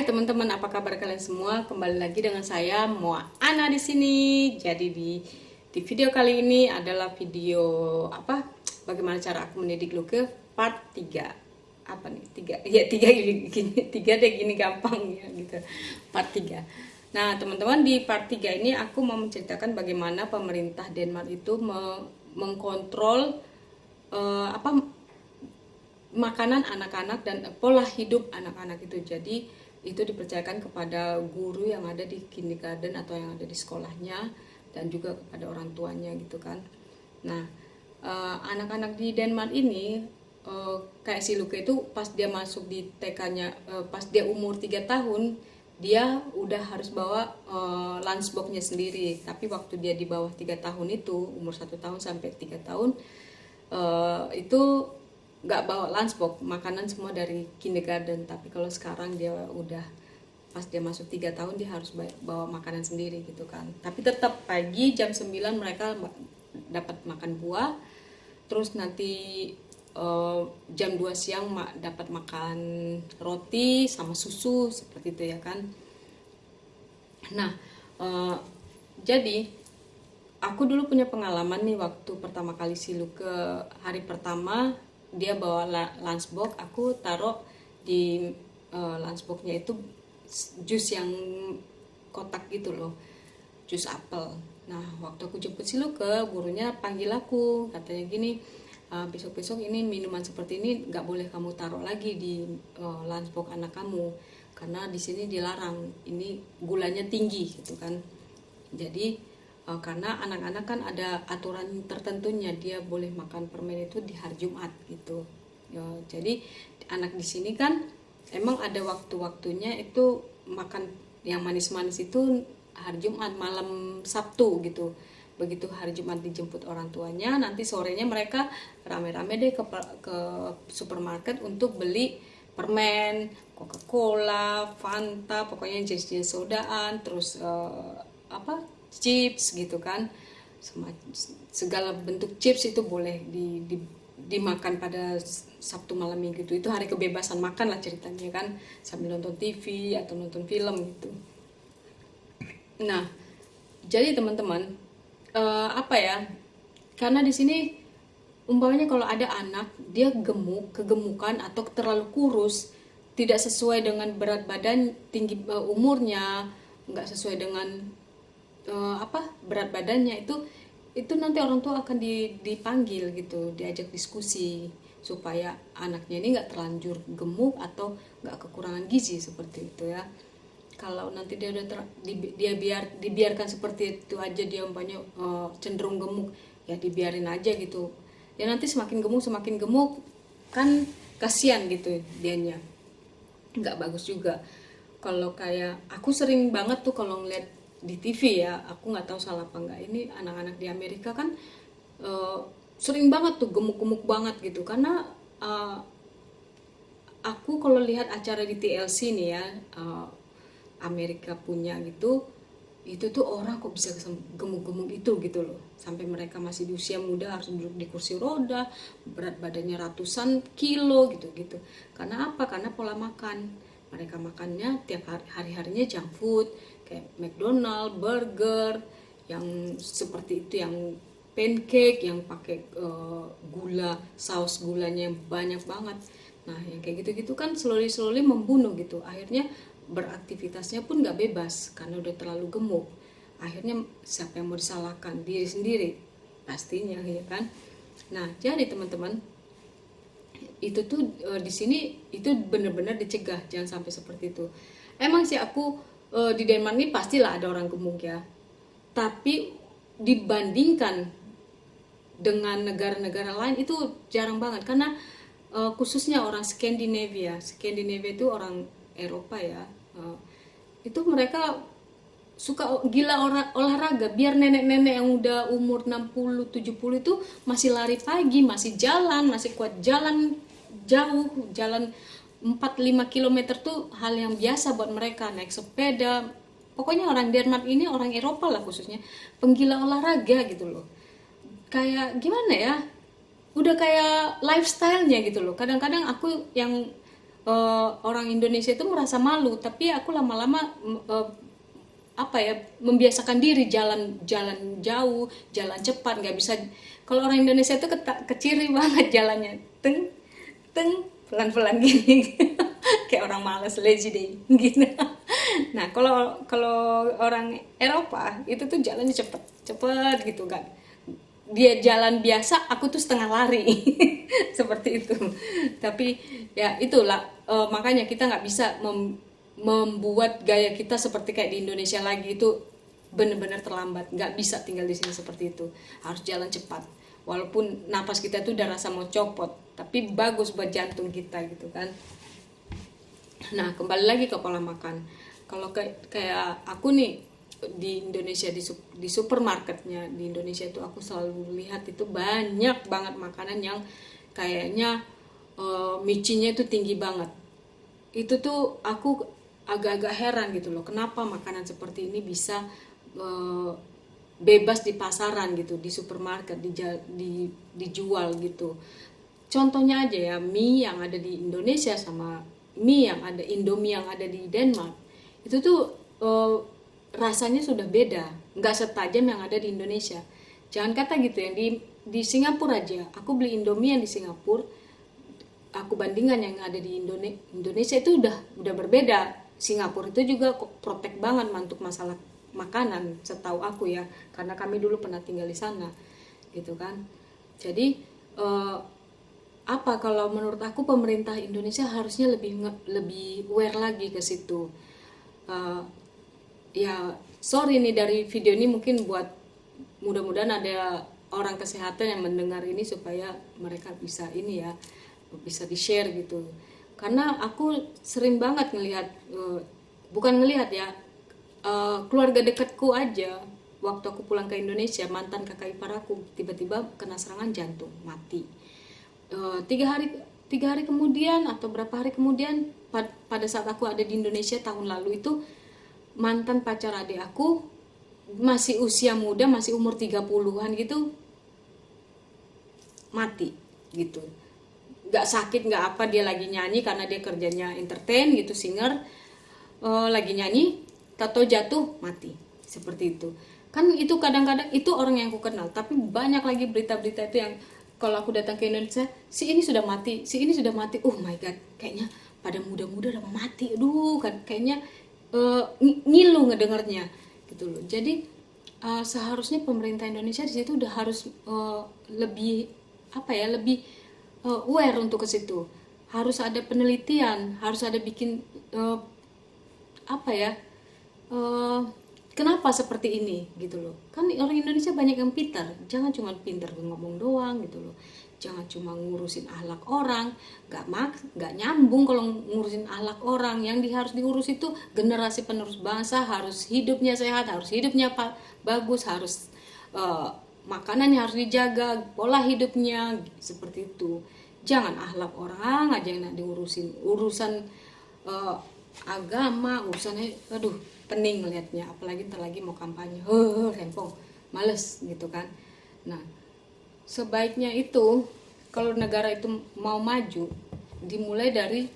Hai teman-teman, apa kabar kalian semua? Kembali lagi dengan saya Moa Ana di sini. Jadi di video kali ini adalah video apa? Bagaimana cara aku mendidik Luke part 3. Apa nih? 3. Ya 3 gini, 3 deh gini gampang ya gitu. Part 3. Nah, teman-teman di part 3 ini aku mau menceritakan bagaimana pemerintah Denmark itu mengkontrol makanan anak-anak dan pola hidup anak-anak itu. Jadi itu dipercayakan kepada guru yang ada di kindergarten atau yang ada di sekolahnya dan juga kepada orang tuanya gitu kan. Nah, anak-anak di Denmark ini kayak si Luke itu pas dia masuk di TK-nya, pas dia umur 3 tahun dia udah harus bawa lunchbox-nya sendiri. Tapi waktu dia di bawah 3 tahun itu, umur 1 tahun sampai 3 tahun itu nggak bawa lunchbox, makanan semua dari kindergarten. Tapi kalau sekarang dia udah pas dia masuk 3 tahun dia harus bawa makanan sendiri gitu kan. Tapi tetap pagi jam 9 mereka dapat makan buah, terus nanti jam 2 siang dapat makan roti sama susu seperti itu ya kan. Nah, jadi aku dulu punya pengalaman nih waktu pertama kali Silu ke hari pertama dia bawa lunchbox, aku taruh di lunchboxnya itu jus yang kotak gitu loh, jus apel. Nah, waktu aku jemput Silu ke gurunya panggil aku, katanya gini, besok-besok ini minuman seperti ini nggak boleh kamu taruh lagi di lunchbox anak kamu karena di sini dilarang, ini gulanya tinggi gitu kan. Jadi karena anak-anak kan ada aturan tertentunya, dia boleh makan permen itu di hari Jumat gitu ya. Jadi anak di sini kan emang ada waktu-waktunya itu makan yang manis-manis itu hari Jumat malam Sabtu gitu. Begitu hari Jumat dijemput orang tuanya, nanti sorenya mereka rame-rame deh ke supermarket untuk beli permen, Coca-Cola, Fanta, pokoknya jenis-jenis sodaan, terus chips gitu kan. Segala bentuk chips itu boleh dimakan pada Sabtu malam Minggu itu hari kebebasan makan lah ceritanya kan, sambil nonton TV atau nonton film gitu. Nah, jadi teman-teman apa ya, karena di sini umpamanya kalau ada anak dia kegemukan atau terlalu kurus, tidak sesuai dengan berat badan, tinggi umurnya, nggak sesuai dengan berat badannya, itu nanti orang tua akan dipanggil gitu, diajak diskusi supaya anaknya ini nggak terlanjur gemuk atau nggak kekurangan gizi seperti itu ya. Kalau nanti dia udah dibiarkan seperti itu aja, dia banyak cenderung gemuk, ya dibiarin aja gitu ya, nanti semakin gemuk kan kasihan gitu dianya, nggak bagus juga. Kalau kayak aku sering banget tuh kalau ngeliat di TV ya, aku nggak tahu salah apa enggak, ini anak-anak di Amerika kan sering banget tuh gemuk-gemuk banget gitu. Karena aku kalau lihat acara di TLC nih ya, Amerika punya gitu, itu tuh orang kok bisa gemuk-gemuk itu gitu loh, sampai mereka masih di usia muda harus duduk di kursi roda, berat badannya ratusan kilo gitu. Karena apa? Karena pola makan mereka, makannya tiap hari-harinya junk food kayak McDonald, burger yang seperti itu, yang pancake yang pakai gula, saus gulanya yang banyak banget. Nah, yang kayak gitu-gitu kan slowly membunuh gitu. Akhirnya beraktivitasnya pun nggak bebas karena udah terlalu gemuk. Akhirnya siapa yang mau disalahkan? Diri sendiri pastinya ya kan. Nah, jadi teman-teman, itu tuh di sini itu benar-benar dicegah, jangan sampai seperti itu. Emang sih aku di Denmark ini pastilah ada orang gemuk ya, tapi dibandingkan dengan negara-negara lain itu jarang banget. Karena khususnya orang Skandinavia itu orang Eropa ya, itu mereka suka gila olahraga. Biar nenek-nenek yang udah umur 60-70 itu masih lari pagi, masih jalan, masih kuat jalan jauh, jalan 4-5 km tuh hal yang biasa buat mereka. Naik sepeda, pokoknya orang Denmark ini, orang Eropa lah khususnya, penggila olahraga gitu loh. Kayak gimana ya, udah kayak lifestyle-nya gitu loh. Kadang-kadang aku yang orang Indonesia itu merasa malu, tapi aku lama-lama apa ya, membiasakan diri jalan jalan jauh, jalan cepat. Nggak bisa, kalau orang Indonesia itu keciri banget jalannya, teng teng pelan-pelan gini kayak orang malas, lazy day gitu. Nah, kalau kalau orang Eropa itu tuh jalannya cepet cepet gitu kan, dia jalan biasa, aku tuh setengah lari seperti itu. Tapi ya itulah, makanya kita nggak bisa membuat gaya kita seperti kayak di Indonesia lagi. Itu benar-benar terlambat, nggak bisa tinggal di sini seperti itu, harus jalan cepat. Walaupun napas kita tuh udah rasa mau copot, tapi bagus buat jantung kita gitu kan. Nah, kembali lagi ke pola makan. Kalau kayak aku nih di Indonesia, di supermarketnya di Indonesia itu, aku selalu lihat itu banyak banget makanan yang kayaknya micinya itu tinggi banget. Itu tuh aku agak-agak heran gitu loh, kenapa makanan seperti ini bisa bebas di pasaran gitu, di supermarket, dijual gitu. Contohnya aja ya, mie yang ada di Indonesia sama mie yang ada, Indomie yang ada di Denmark, itu tuh rasanya sudah beda, nggak setajam yang ada di Indonesia. Jangan kata gitu, yang di Singapura aja, aku beli Indomie yang di Singapura, aku bandingkan yang ada di Indonesia itu udah berbeda. Singapura itu juga protek banget untuk masalah makanan, setahu aku ya, karena kami dulu pernah tinggal di sana gitu kan. Jadi apa, kalau menurut aku pemerintah Indonesia harusnya lebih aware lagi ke situ. Ya sorry nih, dari video ini mungkin buat, mudah-mudahan ada orang kesehatan yang mendengar ini supaya mereka bisa ini ya, bisa di share gitu. Karena aku sering banget ngelihat, bukan ngelihat ya, keluarga dekatku aja, waktu aku pulang ke Indonesia, mantan kakak ipar aku tiba-tiba kena serangan jantung, mati. 3 hari kemudian atau berapa hari kemudian, pada saat aku ada di Indonesia tahun lalu itu, mantan pacar adik aku masih usia muda, masih umur 30-an gitu, mati gitu. Gak sakit gak apa, dia lagi nyanyi karena dia kerjanya entertain gitu, singer, lagi nyanyi, tato jatuh mati, seperti itu kan. Itu kadang-kadang itu orang yang aku kenal, tapi banyak lagi berita-berita itu yang kalau aku datang ke Indonesia, si ini sudah mati, si ini sudah mati, oh my god, kayaknya pada muda-muda udah mati, aduh kan, kayaknya ngilu ngedengarnya gitu loh. Jadi seharusnya pemerintah Indonesia di situ udah harus lebih apa ya, lebih aware untuk ke situ. Harus ada penelitian, harus ada bikin apa ya, kenapa seperti ini gitu loh. Kan orang Indonesia banyak yang pintar, jangan cuma pintar ngomong doang gitu loh. Jangan cuma ngurusin akhlak orang, nggak nyambung kalau ngurusin akhlak orang. Yang harus diurus itu generasi penerus bangsa, harus hidupnya sehat, harus hidupnya bagus, harus makanannya harus dijaga, pola hidupnya seperti itu. Jangan akhlak orang aja yang diurusin, urusan agama, urusannya, aduh pening ngelihatnya. Apalagi ntar lagi mau kampanye, rempong, males gitu kan. Nah, sebaiknya itu kalau negara itu mau maju, dimulai dari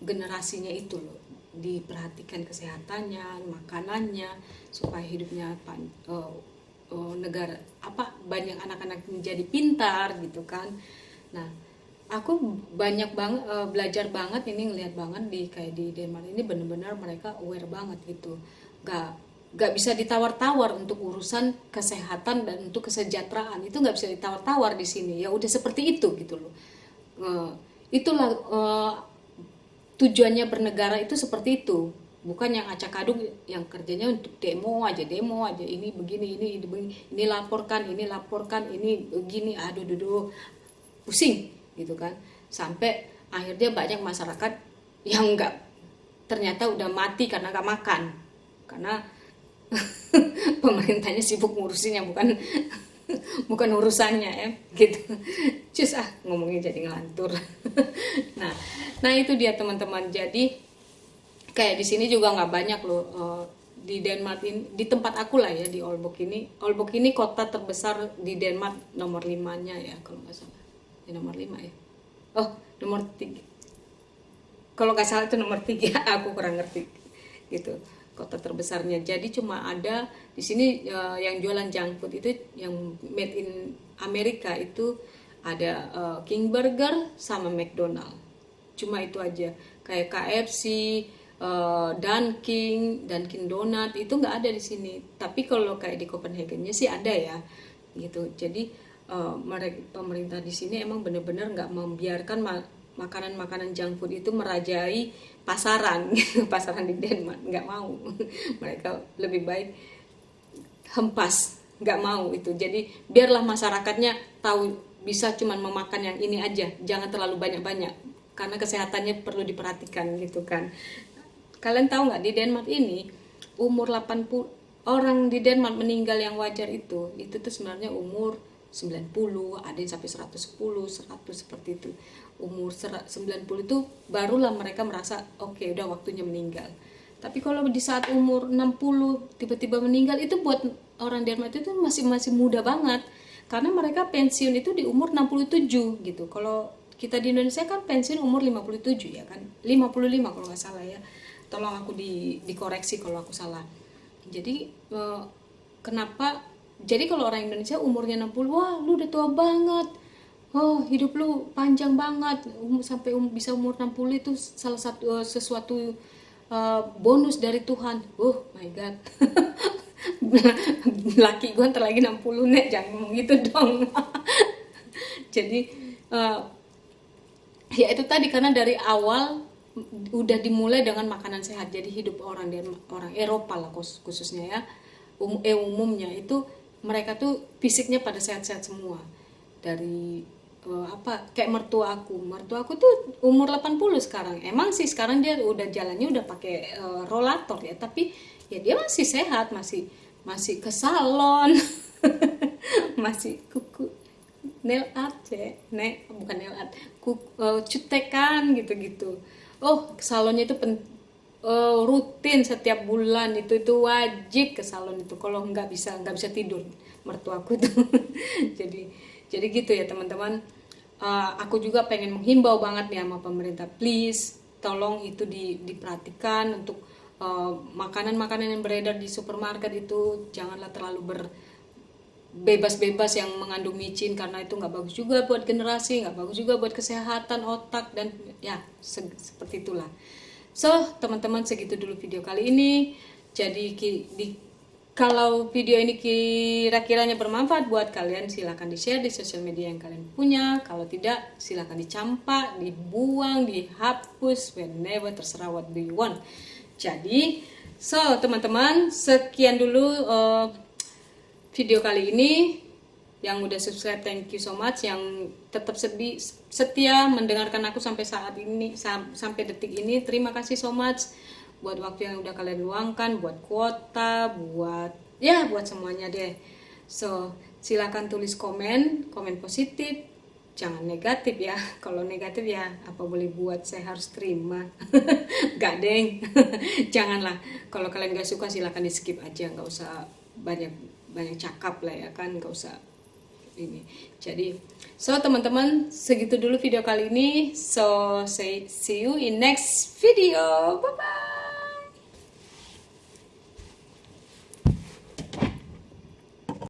generasinya itu loh, diperhatikan kesehatannya, makanannya, supaya hidupnya negara apa, banyak anak-anak menjadi pintar gitu kan. Nah, aku banyak banget belajar banget ini, ngelihat banget di kayak di Denmark ini, benar-benar mereka aware banget gitu. Gak bisa ditawar-tawar untuk urusan kesehatan dan untuk kesejahteraan, itu gak bisa ditawar-tawar di sini. Ya udah seperti itu gitu loh. Itulah tujuannya bernegara itu seperti itu, bukan yang acak-aduk yang kerjanya untuk demo aja, ini begini, ini laporkan, ini begini, aduh pusing gitu kan. Sampai akhirnya banyak masyarakat yang nggak, ternyata udah mati karena nggak makan, karena pemerintahnya sibuk ngurusinnya, bukan urusannya ya gitu. Cus ngomongnya jadi ngelantur. nah itu dia teman-teman. Jadi kayak di sini juga nggak banyak loh, di Denmark ini, di tempat aku lah ya, di Aalborg ini kota terbesar di Denmark, nomor 5-nya ya kalau nggak salah, nomor 5 ya, nomor 3, kalau nggak salah itu nomor 3, aku kurang ngerti gitu kota terbesarnya. Jadi cuma ada di sini yang jualan junk food itu yang made in Amerika itu ada King Burger sama McDonald, cuma itu aja. Kayak KFC, Dunkin Donut itu nggak ada di sini. Tapi kalau kayak di Copenhagennya sih ada ya gitu. Jadi pemerintah di sini emang bener-bener nggak membiarkan makanan-makanan junk food itu merajai pasaran pasaran di Denmark, nggak mau. Mereka lebih baik hempas, nggak mau itu. Jadi biarlah masyarakatnya tahu bisa cuman memakan yang ini aja, jangan terlalu banyak-banyak karena kesehatannya perlu diperhatikan gitu kan. Kalian tahu nggak di Denmark ini umur 80 orang di Denmark meninggal yang wajar itu tuh sebenarnya umur 90, ada yang sampai 110, 100 seperti itu. Umur 90 itu barulah mereka merasa oke, udah waktunya meninggal. Tapi kalau di saat umur 60 tiba-tiba meninggal itu buat orang Denmark itu masih muda banget. Karena mereka pensiun itu di umur 67 gitu. Kalau kita di Indonesia kan pensiun umur 57 ya kan. 55 kalau nggak salah ya. Tolong aku dikoreksi kalau aku salah. Jadi kenapa? Jadi kalau orang Indonesia umurnya 60, wah lu udah tua banget. Oh, hidup lu panjang banget. Sampai bisa umur 60 itu salah satu sesuatu bonus dari Tuhan. Oh my god. Laki gue ntar lagi 60 nek, jangan ngomong gitu dong. Jadi ya itu tadi, karena dari awal udah dimulai dengan makanan sehat. Jadi hidup orang Eropa lah khususnya ya, umumnya itu mereka tuh fisiknya pada sehat-sehat semua. Dari kayak mertua aku tuh umur 80 sekarang. Emang sih sekarang dia udah jalannya udah pakai rollator ya, tapi ya dia masih sehat, masih ke salon. Masih kuku nail art ya, bukan nail art, cutekan gitu-gitu. Oh, ke salonnya itu rutin setiap bulan, itu wajib ke salon itu. Kalau nggak bisa tidur mertuaku tuh. jadi gitu ya teman-teman. Aku juga pengen menghimbau banget nih sama pemerintah, please tolong itu diperhatikan untuk makanan-makanan yang beredar di supermarket itu janganlah terlalu bebas-bebas yang mengandung micin, karena itu nggak bagus juga buat generasi, nggak bagus juga buat kesehatan otak dan ya seperti itulah. So teman-teman, segitu dulu video kali ini. Jadi kalau video ini kira-kiranya bermanfaat buat kalian, silahkan di-share di sosial media yang kalian punya. Kalau tidak, silahkan dicampak, dibuang, dihapus, whenever, terserah, what do you want. Jadi, so teman-teman, sekian dulu video kali ini. Yang udah subscribe, thank you so much. Yang tetap setia mendengarkan aku sampai saat ini, sampai detik ini, terima kasih so much. Buat waktu yang udah kalian luangkan, buat kuota, buat semuanya deh. So, silakan tulis komen positif, jangan negatif ya. Kalau negatif ya apa boleh buat, saya harus terima. Gak deng. Janganlah. Kalau kalian gak suka silakan di skip aja, nggak usah banyak cakap lah ya kan, nggak usah ini. Jadi, so teman-teman, segitu dulu video kali ini. So, see you in next video. Bye bye.